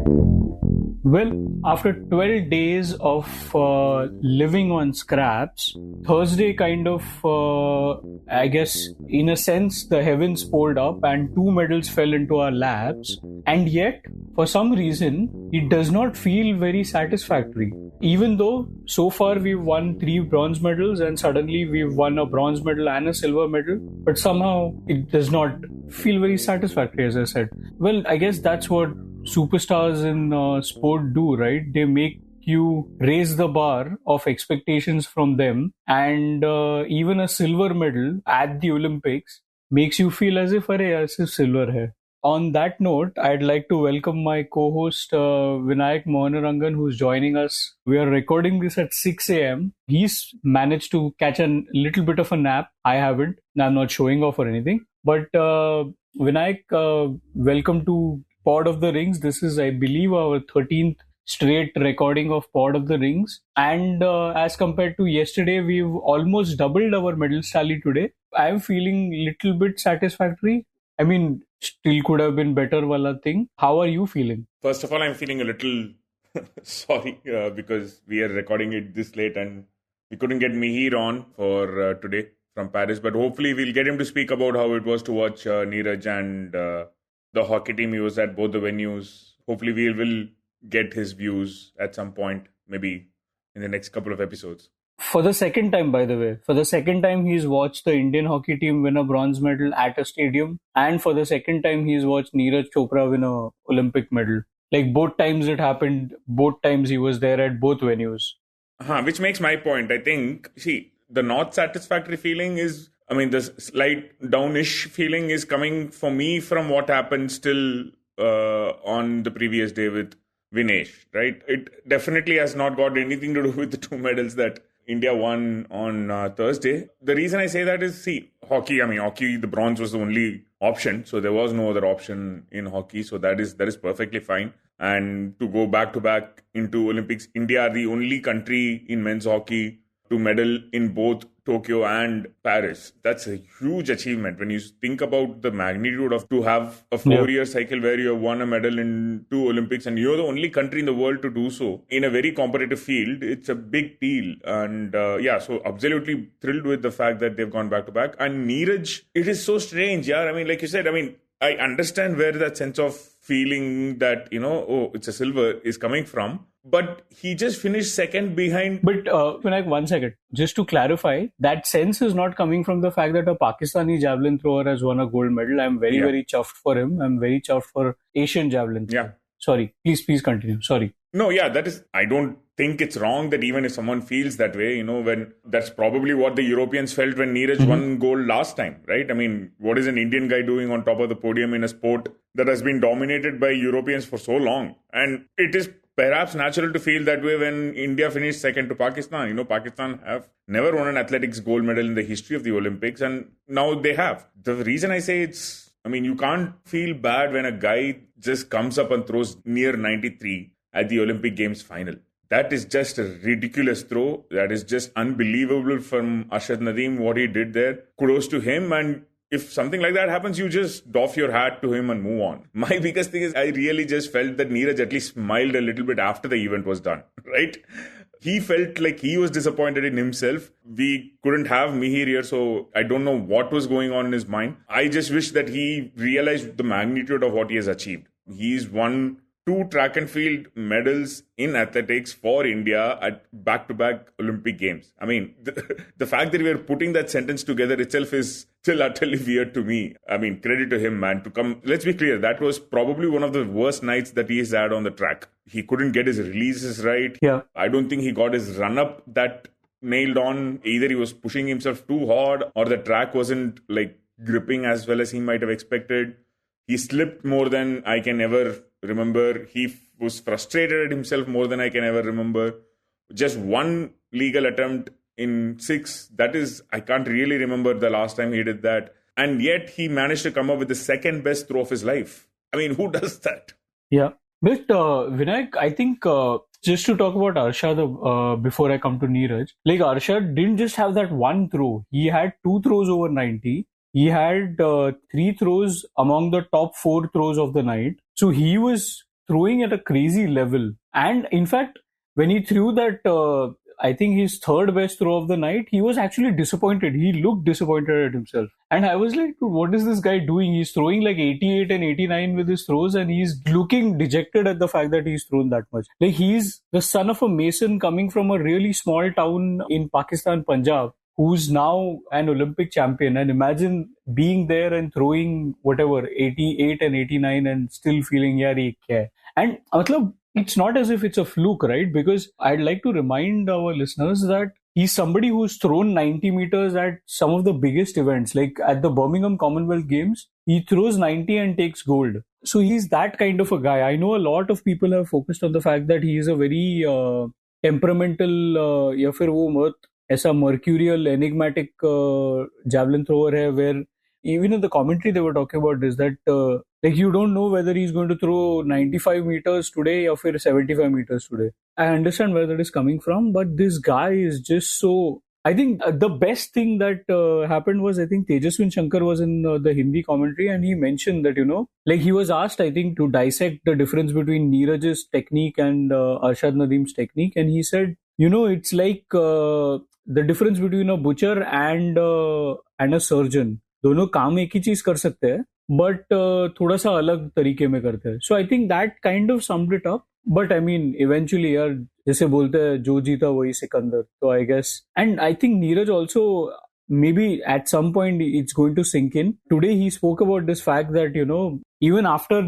Well, after 12 days of living on scraps, Thursday kind of, I guess, in a sense, the heavens poured up and two medals fell into our laps. And yet, for some reason, it does not feel very satisfactory. Even though so far we've won 3 bronze medals and suddenly we've won a bronze medal and a silver medal, but somehow it does not feel very satisfactory, as I said. Well, I guess that's what superstars in sport do, right? They make you raise the bar of expectations from them, and even a silver medal at the Olympics makes you feel as if, "Arey, yaar, sirf silver hai." On that note, I'd like to welcome my co-host Vinayakk Mohanarangan, who's joining us. We are recording this at 6 a.m. He's managed to catch a little bit of a nap. I haven't. I'm not showing off or anything. But Vinayakk, welcome to Pod of the Rings. This is, I believe, our 13th straight recording of Pod of the Rings. And as compared to yesterday, we've almost doubled our medals tally today. I'm feeling a little bit satisfactory. I mean, still could have been better, wala thing. How are you feeling? First of all, I'm feeling a little sorry because we are recording it this late and we couldn't get Mihir on for today from Paris. But hopefully we'll get him to speak about how it was to watch Neeraj and the hockey team he was at both the venues. Hopefully we will get his views at some point, maybe in the next couple of episodes. For the second time, by the way, for the second time, he's watched the Indian hockey team win a bronze medal at a stadium. And for the second time, he's watched Neeraj Chopra win a Olympic medal. Like both times it happened, both times he was there at both venues. Which makes my point. I think, see, the not satisfactory feeling is, the slight downish feeling is coming for me from what happened still on the previous day with Vinesh, right? It definitely has not got anything to do with the 2 medals that India won on Thursday. The reason I say that is, see, hockey, the bronze was the only option. So there was no other option in hockey. So that is perfectly fine. And to go back to back into Olympics, India are the only country in men's hockey to medal in both Tokyo and Paris. That's a huge achievement when you think about the magnitude of to have a 4-year cycle where you have won a medal in 2 Olympics and you're the only country in the world to do so in a very competitive field. It's a big deal. And so absolutely thrilled with the fact that they've gone back to back. And Neeraj, it is so strange. Yeah, like you said, I understand where that sense of feeling that, it's a silver is coming from. But he just finished second behind. But Vinayak, 1 second. Just to clarify, that sense is not coming from the fact that a Pakistani javelin thrower has won a gold medal. I'm very, very chuffed for him. I'm very chuffed for Asian javelin. Yeah. Sorry. Please continue. Sorry. No, that is, I don't think it's wrong that even if someone feels that way, when that's probably what the Europeans felt when Neeraj won gold last time, right? What is an Indian guy doing on top of the podium in a sport that has been dominated by Europeans for so long? And it is perhaps natural to feel that way when India finished second to Pakistan. Pakistan have never won an athletics gold medal in the history of the Olympics, and now they have. The reason I say you can't feel bad when a guy just comes up and throws near 93 at the Olympic Games final. That is just a ridiculous throw. That is just unbelievable from Arshad Nadeem, what he did there. Kudos to him. And if something like that happens, you just doff your hat to him and move on. My biggest thing is I really just felt that Neeraj at least smiled a little bit after the event was done, right? He felt like he was disappointed in himself. We couldn't have Mihir here, so I don't know what was going on in his mind. I just wish that he realized the magnitude of what he has achieved. He's won 2 track and field medals in athletics for India at back-to-back Olympic Games. The fact that we are putting that sentence together itself is still utterly weird to me. Credit to him, man. Let's be clear, that was probably one of the worst nights that he's had on the track. He couldn't get his releases right. Yeah. I don't think he got his run-up that nailed on. Either he was pushing himself too hard or the track wasn't gripping as well as he might have expected. He slipped more than I can ever remember. He was frustrated at himself more than I can ever remember. Just 1 legal attempt in 6. That is, I can't really remember the last time he did that. And yet he managed to come up with the second best throw of his life. Who does that? Yeah. But Vinayak, I think just to talk about Arshad before I come to Neeraj, Arshad didn't just have that one throw. He had 2 throws over 90. He had 3 throws among the top 4 throws of the night. So he was throwing at a crazy level. And in fact, when he threw that, I think his third best throw of the night, he was actually disappointed. He looked disappointed at himself. And I was like, "Dude, what is this guy doing? He's throwing like 88 and 89 with his throws, and he's looking dejected at the fact that he's thrown that much. Like, he's the son of a mason coming from a really small town in Pakistan, Punjab, who's now an Olympic champion. And imagine being there and throwing whatever 88 and 89 and still feeling, yaar, ye kya hai?" And matlab, it's not as if it's a fluke, right? Because I'd like to remind our listeners that he's somebody who's thrown 90 meters at some of the biggest events, like at the Birmingham Commonwealth Games. He throws 90 and takes gold. So he's that kind of a guy. I know a lot of people have focused on the fact that he is a very temperamental, या फिर वो बहुत ऐसा mercurial, enigmatic javelin thrower है, where even in the commentary they were talking about this, that like you don't know whether he's going to throw 95 meters today or 75 meters today. I understand where that is coming from, but this guy is just so... I think the best thing that happened was, I think Tejaswin Shankar was in the Hindi commentary, and he mentioned that, like he was asked, I think, to dissect the difference between Neeraj's technique and Arshad Nadeem's technique. And he said, it's like the difference between a butcher and a surgeon. दोनों काम एक ही चीज कर सकते हैं, but थोड़ा सा अलग तरीके में करते हैं. So I think that kind of summed it up. But I mean eventually यार, जैसे बोलते हैं, जो जीता वही सिकंदर. तो I guess, and I think Neeraj also, maybe at some point it's going to sink in. Today he spoke about this fact that, even after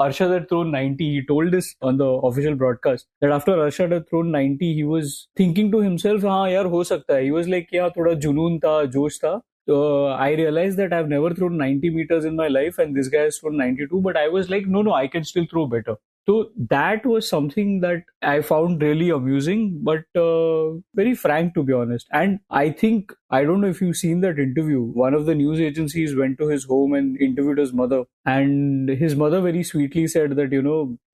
Arshad had thrown 90, he told this on the official broadcast, that after Arshad had thrown 90, he was thinking to himself, हाँ यार हो सकता है. He was like, yeah, थोड़ा जुनून था, जोश था. I realized that I've never thrown 90 meters in my life, and this guy has thrown 92, but I was like, no, I can still throw better. So that was something that I found really amusing, but very frank, to be honest. And I think, I don't know if you've seen that interview. One of the news agencies went to his home and interviewed his mother. And his mother very sweetly said that,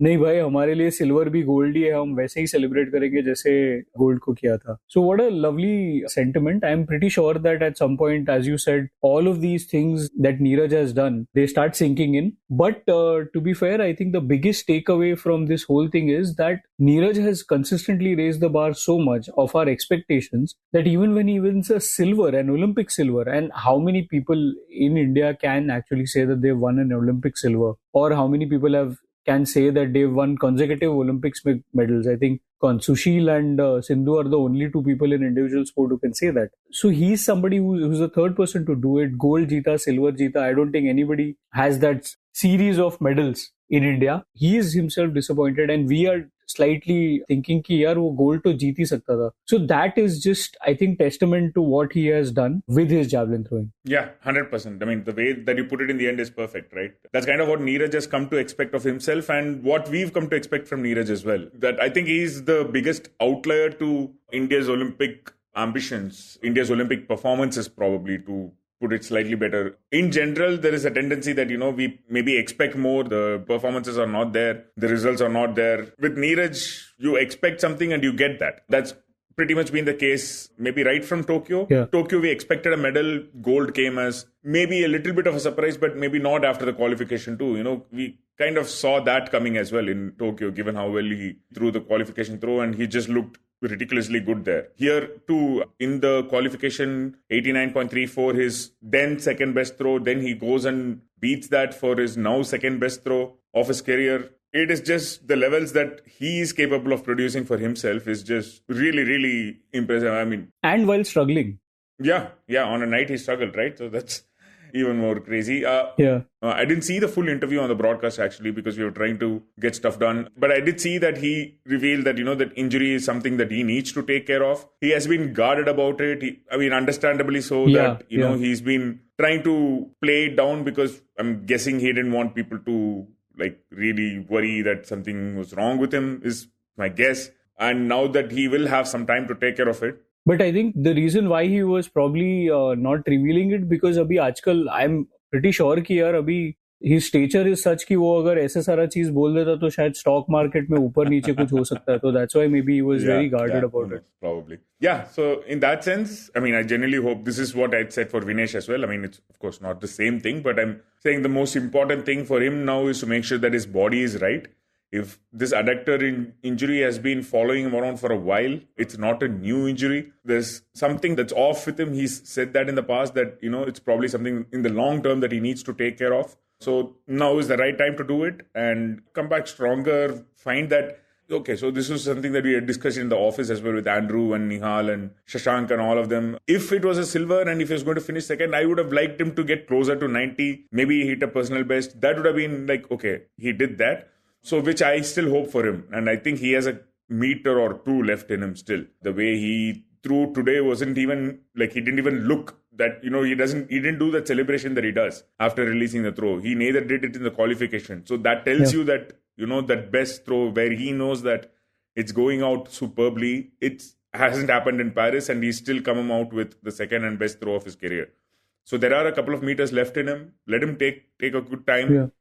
नहीं भाई, हमारे लिए silver भी gold ही है, हम वैसे ही celebrate करेंगे जैसे गोल्ड को किया था. So what a lovely sentiment. I'm pretty sure that at some point, as you said, all of these things that Neeraj has done, they start sinking in. But to be fair, I think the biggest takeaway from this whole thing is that Neeraj has consistently raised the bar so much of our expectations that even when he wins a silver, an Olympic silver, and how many people in India can actually say that they've won an Olympic silver, or how many people can say that they've won consecutive Olympics medals? I think Sushil and Sindhu are the only two people in individual sport who can say that. So he's somebody who's the third person to do it. Gold jeeta, silver jeeta. I don't think anybody has that series of medals in India. He is himself disappointed, and we are slightly thinking कि यार वो gold तो जीत ही सकता था. So that is just, I think, testament to what he has done with his javelin throwing. Yeah, 100%. I mean, the way that you put it in the end is perfect, right? That's kind of what Neeraj has come to expect of himself, and what we've come to expect from Neeraj as well. That I think he's the biggest outlier to India's Olympic ambitions, India's Olympic performances, probably, to put it slightly better. In general, there is a tendency that, we maybe expect more. The performances are not there. The results are not there. With Neeraj, you expect something and you get that. That's pretty much been the case, maybe right from Tokyo. Yeah. Tokyo, we expected a medal. Gold came as maybe a little bit of a surprise, but maybe not after the qualification too. We kind of saw that coming as well in Tokyo, given how well he threw the qualification throw, and he just looked ridiculously good there. Here too, in the qualification, 89.34, his then second best throw. Then he goes and beats that for his now second best throw of his career. It is just the levels that he is capable of producing for himself is just really, really impressive. I mean, and while struggling. Yeah. On a night he struggled, right? So that's even more crazy. I didn't see the full interview on the broadcast actually, because we were trying to get stuff done. But I did see that he revealed that, that injury is something that he needs to take care of. He has been guarded about it. Understandably so, that, he's been trying to play it down, because I'm guessing he didn't want people to really worry that something was wrong with him, is my guess. And now that he will have some time to take care of it. But I think the reason why he was probably not revealing it, because अभी आजकल I'm pretty sure कि यार अभी his stature is such कि वो अगर ऐसे सारा चीज बोल देता तो शायद stock market में ऊपर नीचे कुछ हो सकता है. So that's why maybe he was very guarded about it. Probably. Yeah, so in that sense, I genuinely hope this is what I'd said for Vinesh as well. It's of course not the same thing, but I'm saying the most important thing for him now is to make sure that his body is right. if this adductor injury has been following him around for a while, it's not a new injury. There's something that's off with him. He's said that in the past that, it's probably something in the long term that he needs to take care of. So now is the right time to do it and come back stronger, find that. Okay, so this was something that we had discussed in the office as well with Andrew and Nihal and Shashank and all of them. If it was a silver and if he was going to finish second, I would have liked him to get closer to 90, maybe hit a personal best. That would have been like, okay, he did that. So which I still hope for him. And I think he has a meter or two left in him still. The way he threw today wasn't even like, he didn't even look that, he didn't do that celebration that he does after releasing the throw. He neither did it in the qualification. So that tells you that, that best throw where he knows that it's going out superbly. It hasn't happened in Paris and he's still come out with the second and best throw of his career. So there are a couple of meters left in him. Let him take a good time,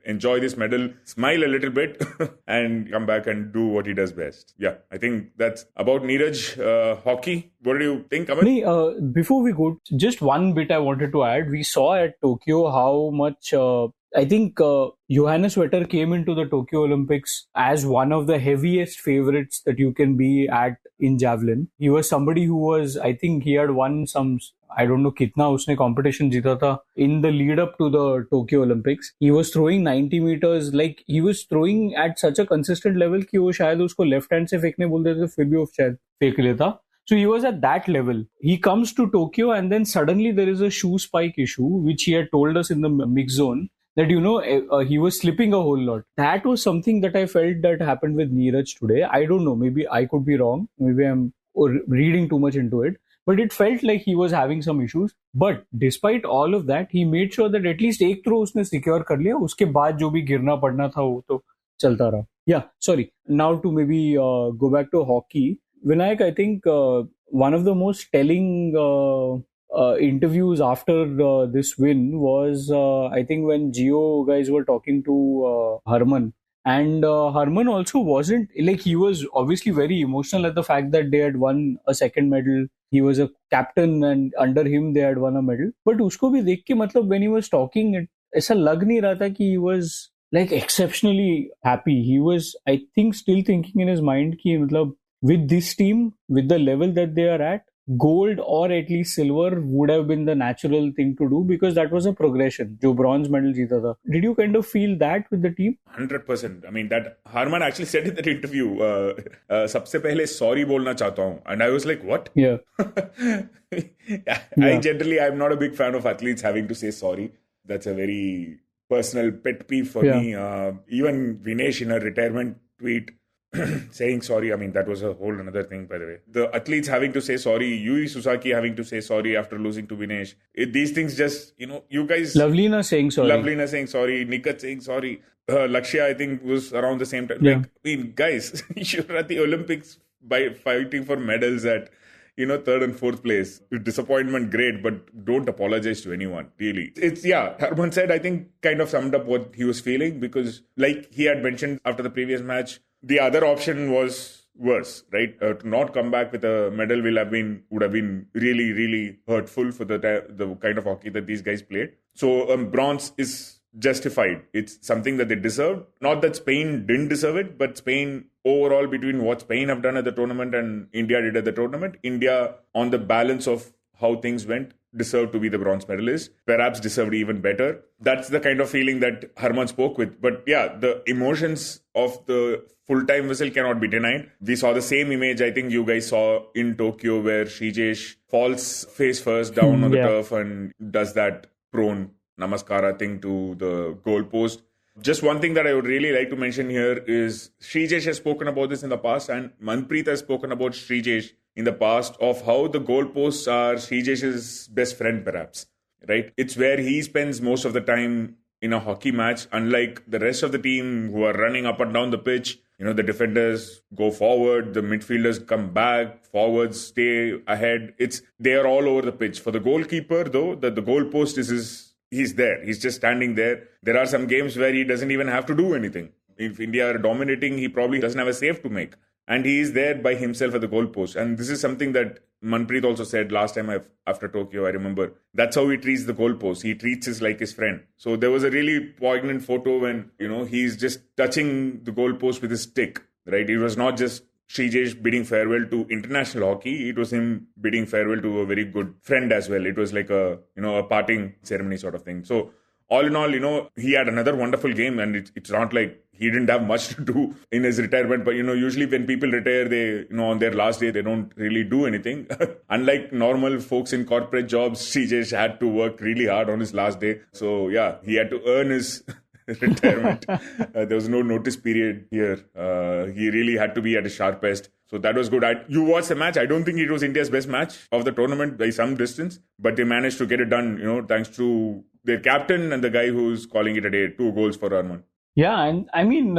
enjoy this medal, smile a little bit and come back and do what he does best. Yeah, I think that's about Neeraj. Hockey, what do you think, Amit? Before we go, just one bit I wanted to add. We saw at Tokyo how much... I think Johannes Vetter came into the Tokyo Olympics as one of the heaviest favorites that you can be at in javelin. He was somebody who was, I think he had won some, I don't know kitna usne competition jeeta tha in the lead up to the Tokyo Olympics. He was throwing 90 meters, like he was throwing at such a consistent level कि वो शायद उसको left hand से फेंकने बोलते थे फिर भी वो शायद फेंक लेता. So he was at that level. He comes to Tokyo and then suddenly there is a shoe spike issue, which he had told us in the mix zone. That, he was slipping a whole lot. That was something that I felt that happened with Neeraj today. I don't know. Maybe I could be wrong. Maybe I'm reading too much into it. But it felt like he was having some issues. But despite all of that, he made sure that at least एक throw उसने secure कर लिया. उसके बाद जो भी गिरना पड़ना था वो तो चलता रहा. Yeah, sorry. Now to maybe go back to hockey. Vinayakk, I think one of the most telling interviews after this win was I think when Geo guys were talking to Harman, and Harman also wasn't like, he was obviously very emotional at the fact that they had won a second medal. He was a captain and under him they had won a medal. But usko bhi dekh ke matlab when he was talking, ऐसा लग नहीं रहा था कि he was like exceptionally happy. He was, I think, still thinking in his mind कि matlab with this team, with the level that they are at, gold or at least silver would have been the natural thing to do because that was a progression. जो bronze medal जीता था. Did you kind of feel that with the team? 100%. I mean, that Harman actually said in that interview, सबसे पहले sorry बोलना चाहता हूँ. And I was like, what? Yeah. I'm not a big fan of athletes having to say sorry. That's a very personal pet peeve for me. Even Vinesh in a retirement tweet saying sorry, I mean, that was a whole another thing, by the way. The athletes having to say sorry, Yui Susaki having to say sorry after losing to Vinesh. These things just, you guys... Lovelina saying sorry, Nikat saying sorry. Lakshya, I think, was around the same time. Yeah. Like, I mean, guys, you're at the Olympics by fighting for medals at, third and fourth place. Disappointment, great, but don't apologize to anyone, really. Harman said, I think, kind of summed up what he was feeling because, like he had mentioned after the previous match, the other option was worse, right? To not come back with a medal would have been really, really hurtful for the kind of hockey that these guys played. So bronze is justified. It's something that they deserved. Not that Spain didn't deserve it, but Spain overall, between what Spain have done at the tournament and India did at the tournament, India, on the balance of how things went, deserved to be the bronze medalist, perhaps deserved even better. That's the kind of feeling that Harman spoke with. But yeah, the emotions of the full-time whistle cannot be denied. We saw the same image I think you guys saw in Tokyo where Srijesh falls face first down on the turf and does that prone namaskara thing to the goalpost. Just one thing that I would really like to mention here is Srijesh has spoken about this in the past and Manpreet has spoken about Srijesh in the past of how the goalposts are Srijesh's best friend perhaps, right? It's where he spends most of the time in a hockey match, unlike the rest of the team who are running up and down the pitch. The defenders go forward, the midfielders come back, forwards stay ahead. They are all over the pitch. For the goalkeeper though, the goalpost he's there. He's just standing there. There are some games where he doesn't even have to do anything. If India are dominating, he probably doesn't have a save to make. and he is there by himself at the goalpost. And this is something that Manpreet also said last time after Tokyo, I remember. That's how he treats the goalpost. He treats us like his friend. So there was a really poignant photo when, he's just touching the goalpost with his stick, right? It was not just Srijesh bidding farewell to international hockey. It was him bidding farewell to a very good friend as well. It was like a parting ceremony sort of thing. So all in all, he had another wonderful game, and it's not like he didn't have much to do in his retirement. But, usually when people retire, they, on their last day, they don't really do anything. Unlike normal folks in corporate jobs, Srijesh had to work really hard on his last day. So, yeah, he had to earn his retirement. There was no notice period here. He really had to be at his sharpest. So that was good. You watched the match. I don't think it was India's best match of the tournament by some distance, but they managed to get it done, thanks to their captain and the guy who's calling it a day. 2 goals for Harman. Yeah, and I mean,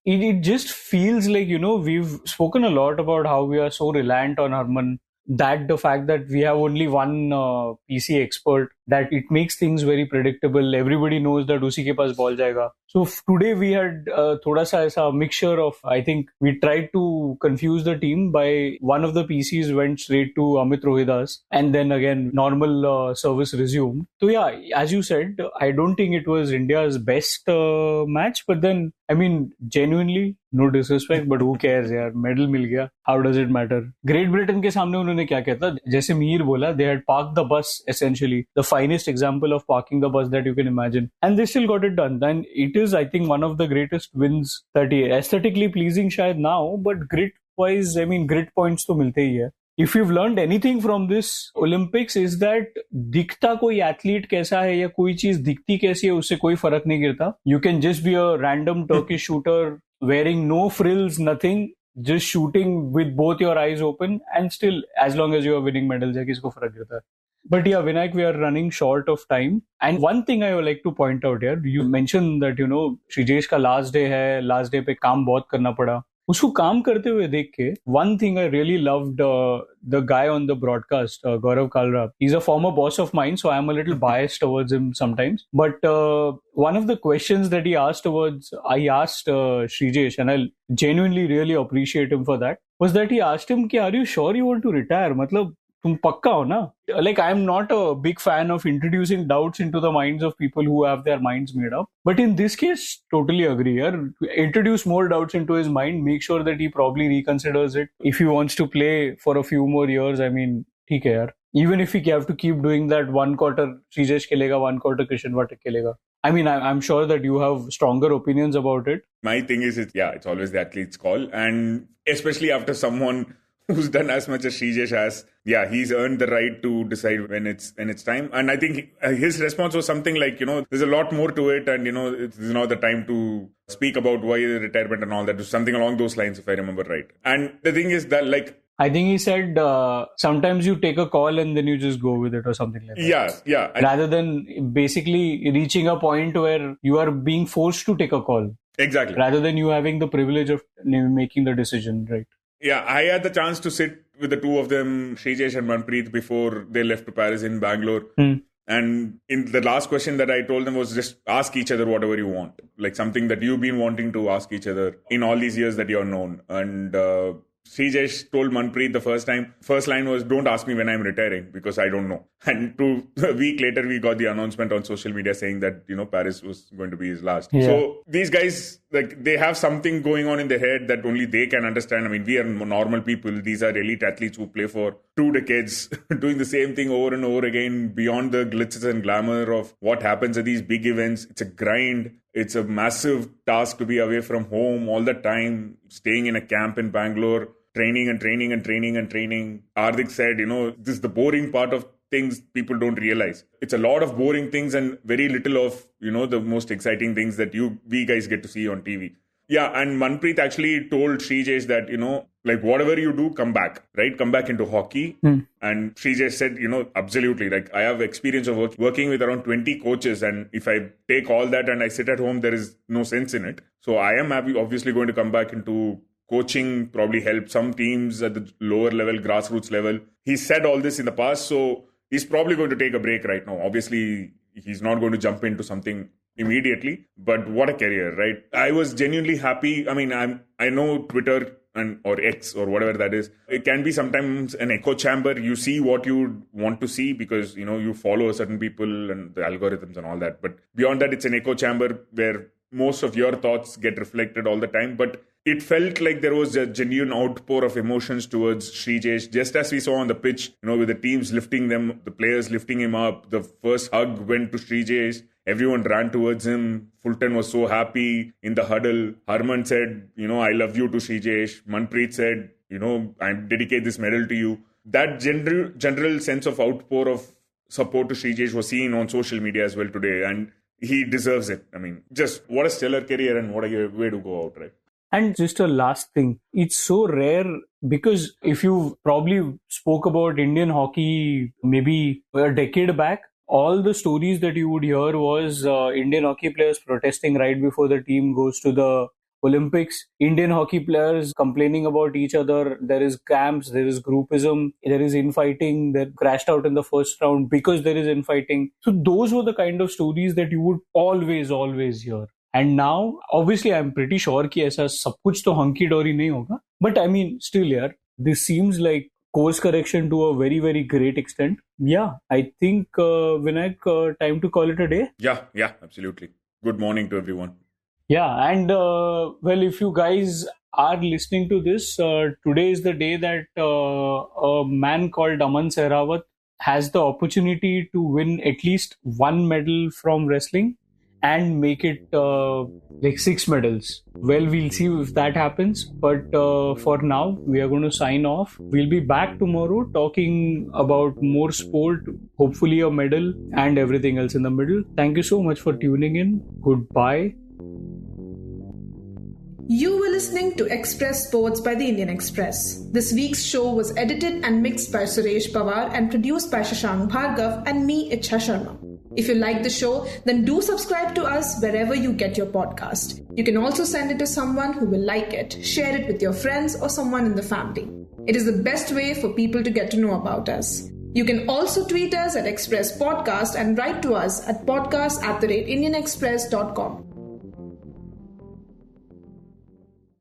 it just feels like, we've spoken a lot about how we are so reliant on Harman, that the fact that we have only one PC expert, that it makes things very predictable. Everybody knows that usi ke paas ball jayega. So today we had thoda sa aisa mixture of, I think we tried to confuse the team by one of the PCs went straight to Amit Rohidas, and then again normal service resumed. So yeah, as you said, I don't think it was India's best match, but then I mean, genuinely, no disrespect, but who cares यार, medal मिल गया, how does it matter? Great Britain के सामने उन्होंने क्या कहता, जैसे मीर बोला, they had parked the bus essentially, the finest example of parking the bus that you can imagine, and they still got it done. And it is, I think, one of the greatest wins that he aesthetically pleasing शायद now, but grit wise, I mean, grit points तो मिलते ही है. If you've learned anything from this Olympics is that दिखता कोई athlete कैसा है या कोई चीज दिखती कैसी है उससे कोई फर्क नहीं गिरता. You can just be a random Turkish shooter wearing no frills, nothing, just shooting with both your eyes open, and still as long as you are winning medals है किसको फर्क गिरता है. But yeah, Vinayakk, we are running short of time. And one thing I would like to point out here, you mentioned that, Srijesh का last day है, last day पे काम बहुत करना पड़ा. उसको काम करते हुए देख के, one thing I really loved, the guy on the broadcast, Gaurav Kalra, he's a former boss of mine, so I'm a little biased towards him sometimes. But one of the questions that he asked I asked Srijesh, and I genuinely really appreciate him for that, was that he asked him, are you sure you want to retire? Matlab, तुम पक्का हो ना? Like, I'm not a big fan of introducing doubts into the minds of people who have their minds made up. But in this case, totally agree. Introduce more doubts into his mind. Make sure that he probably reconsiders it. If he wants to play for a few more years, I mean, ठीक है यार. Even if we have to keep doing that, 1 quarter Srijesh खेलेगा, 1 quarter Krishan Vatik खेलेगा. I mean, I'm sure that you have stronger opinions about it. My thing is, it's always the athlete's call. And especially after someone who's done as much as Srijesh has, he's earned the right to decide when it's time. And I think his response was something like, there's a lot more to it, and it's not the time to speak about why the retirement and all that. Something along those lines, if I remember right. And the thing is that, like, I think he said sometimes you take a call and then you just go with it or something like that. Yeah. Rather than basically reaching a point where you are being forced to take a call. Exactly. Rather than you having the privilege of making the decision, right? Yeah, I had the chance to sit with the two of them, Srijesh and Manpreet, before they left to Paris in Bangalore. And in the last question that I told them was just ask each other whatever you want. Like something that you've been wanting to ask each other in all these years that you're known. And Srijesh told Manpreet the first line was, don't ask me when I'm retiring because I don't know. And a week later, we got the announcement on social media saying that, Paris was going to be his last. Yeah. So these guys, like, they have something going on in their head that only they can understand. I mean, we are normal people. These are elite athletes who play for 2 decades, doing the same thing over and over again, beyond the glitz and glamour of what happens at these big events. It's a grind. It's a massive task to be away from home all the time, staying in a camp in Bangalore, training. Hardik said, this is the boring part of things people don't realize. It's a lot of boring things and very little of, the most exciting things that we guys get to see on TV. Yeah, and Manpreet actually told Srijesh that, like, whatever you do, come back, right? Come back into hockey. And Srijesh said, absolutely. Like, I have experience of working with around 20 coaches. And if I take all that and I sit at home, there is no sense in it. So I am obviously going to come back into coaching, probably help some teams at the lower level, grassroots level. He said all this in the past. So he's probably going to take a break right now. Obviously, he's not going to jump into something immediately, but what a career, right? I was genuinely happy. I mean, I know Twitter or X or whatever that is. It can be sometimes an echo chamber. You see what you want to see because, you follow certain people and the algorithms and all that. But beyond that, it's an echo chamber where most of your thoughts get reflected all the time. But it felt like there was a genuine outpour of emotions towards Srijesh, just as we saw on the pitch, with the teams lifting them, the players lifting him up. The first hug went to Srijesh. Everyone ran towards him. Fulton was so happy in the huddle. Harman said, I love you to Srijesh. Manpreet said, I dedicate this medal to you. That general sense of outpour of support to Srijesh was seen on social media as well today. And he deserves it. I mean, just what a stellar career and what a way to go out, right? And just a last thing, it's so rare because if you probably spoke about Indian hockey maybe a decade back, all the stories that you would hear was Indian hockey players protesting right before the team goes to the Olympics, Indian hockey players complaining about each other. There is camps, there is groupism, there is infighting that crashed out in the first round because there is infighting. So those were the kind of stories that you would always hear. And now, obviously, I'm pretty sure कि ऐसा सब कुछ तो hunky dory नहीं होगा. But I mean, still, this seems like course correction to a very, very great extent. Yeah, I think, Vinayakk, time to call it a day. Yeah, absolutely. Good morning to everyone. Yeah, and if you guys are listening to this, today is the day that a man called Aman Sehrawat has the opportunity to win at least one medal from wrestling and make it 6 medals. Well, we'll see if that happens. But for now, we are going to sign off. We'll be back tomorrow talking about more sport, hopefully a medal and everything else in the middle. Thank you so much for tuning in. Goodbye. You were listening to Express Sports by the Indian Express. This week's show was edited and mixed by Suresh Pawar and produced by Shashank, Bhargava and me, Ichha Sharma. If you like the show, then do subscribe to us wherever you get your podcast. You can also send it to someone who will like it, share it with your friends or someone in the family. It is the best way for people to get to know about us. You can also tweet us at Express Podcast and write to us at podcast@indianexpress.com.